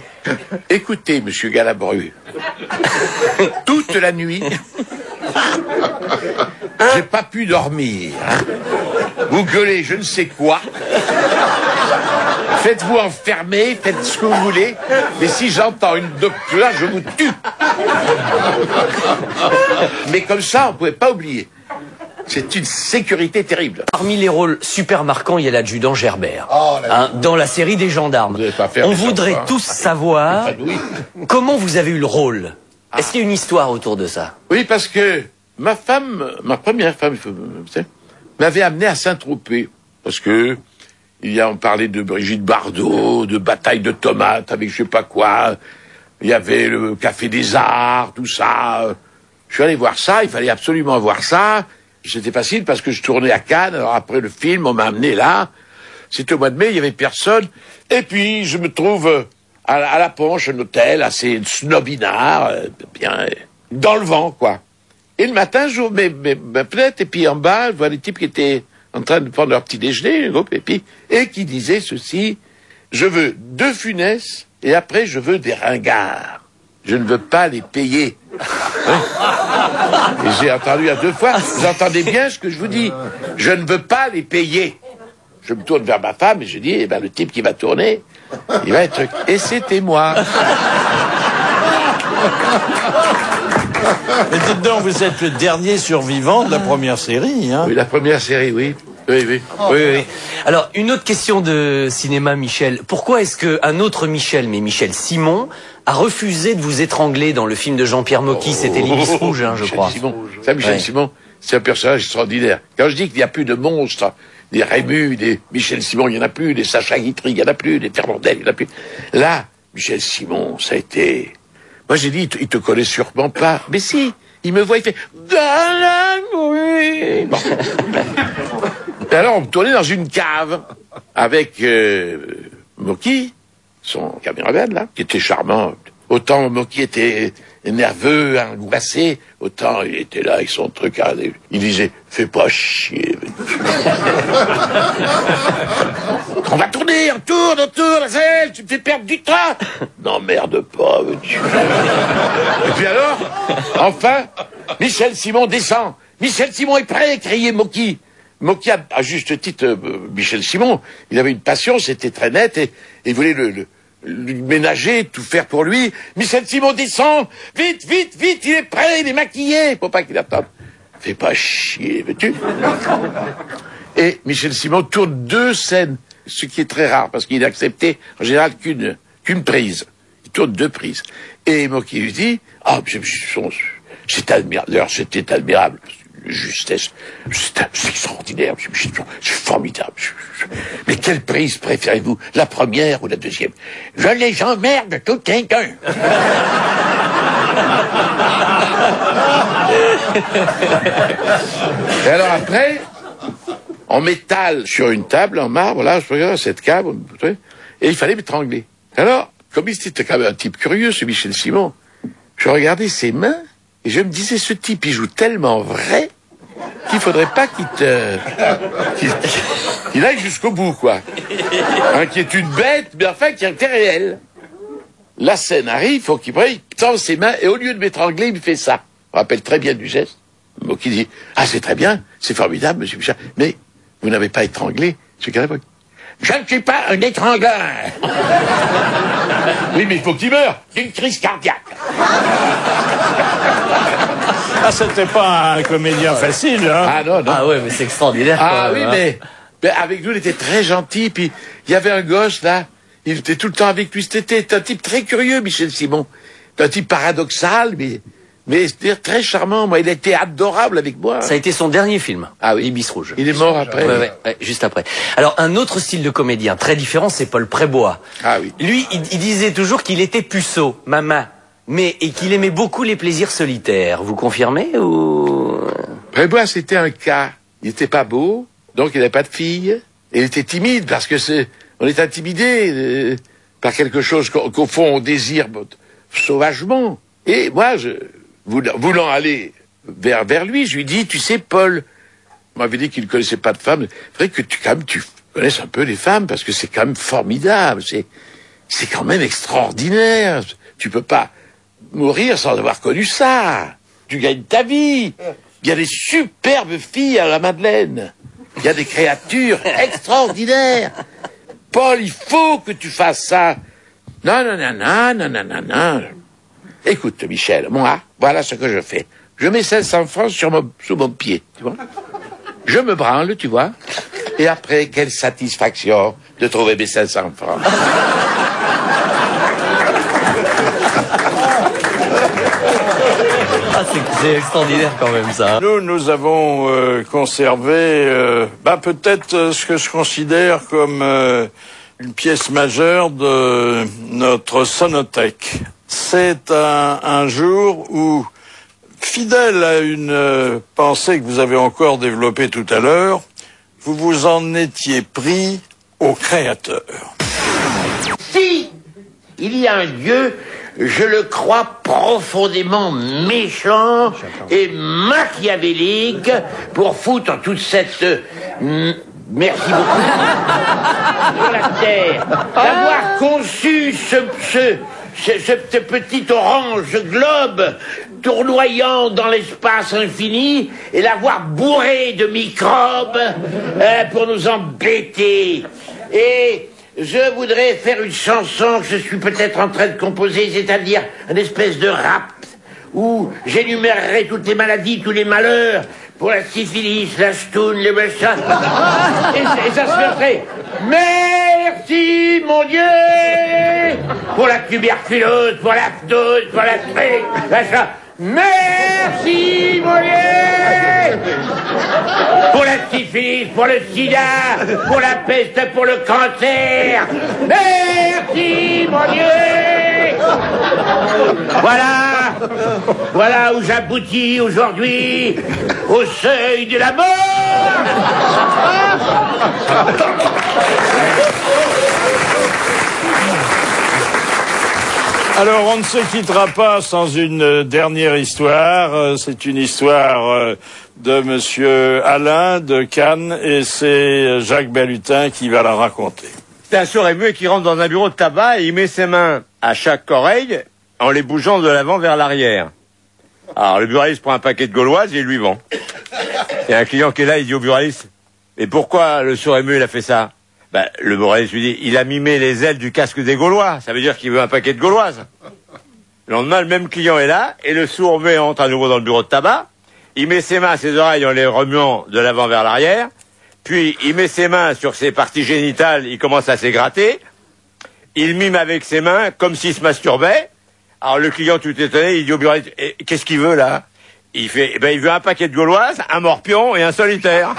écoutez, monsieur Galabru, toute la nuit, j'ai pas pu dormir. Hein. Vous gueulez je ne sais quoi. Faites-vous enfermer, faites ce que vous voulez. Mais si j'entends une docteur, je vous tue. Mais comme ça, on ne pouvait pas oublier. C'est une sécurité terrible. Parmi les rôles super marquants, il y a l'adjudant Gerbert. Dans la série des gendarmes. On voudrait tous savoir comment vous avez eu le rôle. Est-ce qu'il y a une histoire autour de ça? Oui, parce que ma première femme, m'avait amené à Saint-Tropez. Parce que, on parlait de Brigitte Bardot, de bataille de tomates avec je sais pas quoi. Il y avait le Café des Arts, tout ça. Je suis allé voir ça, il fallait absolument voir ça. C'était facile parce que je tournais à Cannes. Alors après le film, on m'a amené là. C'était au mois de mai, il y avait personne. Et puis, je me trouve à la Ponche, un hôtel assez snobinard, bien, dans le vent, quoi. Et le matin, j'ouvre ma fenêtre, et puis en bas, je vois les types qui étaient en train de prendre leur petit déjeuner, et qui disaient ceci, je veux 2 Funès, et après, je veux des ringards. Je ne veux pas les payer. Hein? Et j'ai entendu à 2 fois, vous entendez bien ce que je vous dis? Je ne veux pas les payer. Je me tourne vers ma femme, et je dis, eh ben, le type qui va tourner, il va être... Et c'était moi. Mais dites donc, vous êtes le dernier survivant de la première série, hein? Oui, la première série, oui. Oui. Alors, une autre question de cinéma, Michel. Pourquoi est-ce qu'un autre Michel, mais Michel Simon, a refusé de vous étrangler dans le film de Jean-Pierre Mocky? C'était l'Hélice Rouge, hein, je crois. Michel Simon, c'est un personnage extraordinaire. Quand je dis qu'il n'y a plus de monstres, des Rémus, des Michel Simon, il n'y en a plus, des Sacha Guitry, il n'y en a plus, des Fernandel, il n'y en a plus. Là, Michel Simon, ça a été... Moi, j'ai dit, il te connaît sûrement pas. Mais si, il me voit, il fait... Bon. Et alors, on me tournait dans une cave avec Mocky, son caméraman, là, qui était charmant. Autant Mocky était nerveux, angoissé, autant il était là avec son truc. Il disait, fais pas chier. On va tourner, on tourne, la selle, tu me fais perdre du temps. N'emmerde pas, veux-tu. Et puis alors, enfin, Michel Simon descend. Michel Simon est prêt, criait Mocky. Mocky, à juste titre, Michel Simon, il avait une passion, c'était très net, et il voulait le ménager, tout faire pour lui. Michel Simon descend, vite, il est prêt, il est maquillé, faut pas qu'il attende. fais pas chier, veux-tu? Et Michel Simon tourne 2 scènes, ce qui est très rare, parce qu'il acceptait en général qu'une prise. Il tourne 2 prises. Et moi qui lui dis, c'est admirable, d'ailleurs c'était admirable, justesse, c'est extraordinaire, c'est formidable. Mais quelle prise préférez-vous, la première ou la deuxième? Je les emmerde tout quelqu'un. Et alors après, en métal sur une table, en marbre, là, je regarde cette table, et il fallait m'étrangler. Alors, comme il était quand même un type curieux, ce Michel Simon, je regardais ses mains, et je me disais, ce type, il joue tellement vrai, qu'il faudrait pas qu'il aille jusqu'au bout, quoi. Hein, qui est une bête, mais enfin, qui était réelle. La scène arrive, faut qu'il tend ses mains, et au lieu de m'étrangler, il me fait ça. Je me rappelle très bien du geste. Moi qui dit, ah, c'est très bien, c'est formidable, monsieur Michel, mais vous n'avez pas étranglé, monsieur Galabru. Je ne suis pas un étrangleur. Oui, mais il faut qu'il meure d'une crise cardiaque. Ah, c'était pas un comédien facile, hein? Ah non, non. Ah ouais, mais c'est extraordinaire. Ah quand même, oui, hein. mais avec nous, il était très gentil, puis il y avait un gosse, là, il était tout le temps avec lui, c'était un type très curieux, Michel Simon. Un type paradoxal, mais c'est-à-dire très charmant, moi, il était adorable avec moi. Ça a été son dernier film. Ah oui. Ibis Rouge. Il est mort après. Ouais, juste après. Alors, un autre style de comédien très différent, c'est Paul Prébois. Ah oui. Lui, il disait toujours qu'il était puceau, maman, et qu'il aimait beaucoup les plaisirs solitaires. Vous confirmez ou... Prébois, c'était un cas. Il était pas beau, donc il n'avait pas de fille. Et il était timide, parce que on est intimidé par quelque chose qu'au fond on désire sauvagement. Et moi, voulant aller vers lui, je lui dis, tu sais, Paul, il m'avait dit qu'il ne connaissait pas de femmes. Il faudrait que tu connaisses un peu les femmes, parce que c'est quand même formidable, c'est quand même extraordinaire. Tu peux pas mourir sans avoir connu ça. Tu gagnes ta vie. Il y a des superbes filles à la Madeleine. Il y a des créatures extraordinaires. Paul, il faut que tu fasses ça. Non. Écoute, Michel, moi, voilà ce que je fais. Je mets 500 francs sous mon pied, tu vois. Je me branle, tu vois. Et après, quelle satisfaction de trouver mes 500 francs. Ah, c'est extraordinaire quand même, ça. Nous avons conservé peut-être ce que je considère comme une pièce majeure de notre sonothèque. C'est un jour où, fidèle à une pensée que vous avez encore développée tout à l'heure, vous vous en étiez pris au Créateur. Si il y a un Dieu, je le crois profondément méchant et machiavélique pour foutre toute cette... Merci beaucoup. Sur la terre. D'avoir conçu ce petit orange globe tournoyant dans l'espace infini et l'avoir bourré de microbes pour nous embêter. Et je voudrais faire une chanson que je suis peut-être en train de composer, c'est-à-dire une espèce de rap où j'énumérerai toutes les maladies, tous les malheurs, pour la syphilis, la stoune, les machins. Et ça se ferait. Merci, mon Dieu, pour la tuberculose, pour la phtose, pour la truc, machin. Merci, mon Dieu, pour la syphilis, pour le sida, pour la peste, pour le cancer. Merci, mon Dieu. Voilà où j'aboutis aujourd'hui, au seuil de la mort. Alors, on ne se quittera pas sans une dernière histoire. C'est une histoire de monsieur Alain de Cannes, et c'est Jacques Balutin qui va la raconter. C'est un sourd-muet qui rentre dans un bureau de tabac et il met ses mains à chaque oreille en les bougeant de l'avant vers l'arrière. Alors le buraliste prend un paquet de gauloises et il lui vend. Il y a un client qui est là, il dit au buraliste, mais pourquoi le sourd-muet il a fait ça? Le buraliste lui dit, il a mimé les ailes du casque des Gaulois, ça veut dire qu'il veut un paquet de gauloises. Le lendemain, le même client est là, et le sourd-muet entre à nouveau dans le bureau de tabac, il met ses mains à ses oreilles en les remuant de l'avant vers l'arrière, puis il met ses mains sur ses parties génitales, il commence à s'égratter, il mime avec ses mains comme s'il se masturbait. Alors le client tout étonné, il dit au buraliste, qu'est-ce qu'il veut là? Il fait, il veut un paquet de gauloises, un morpion et un solitaire.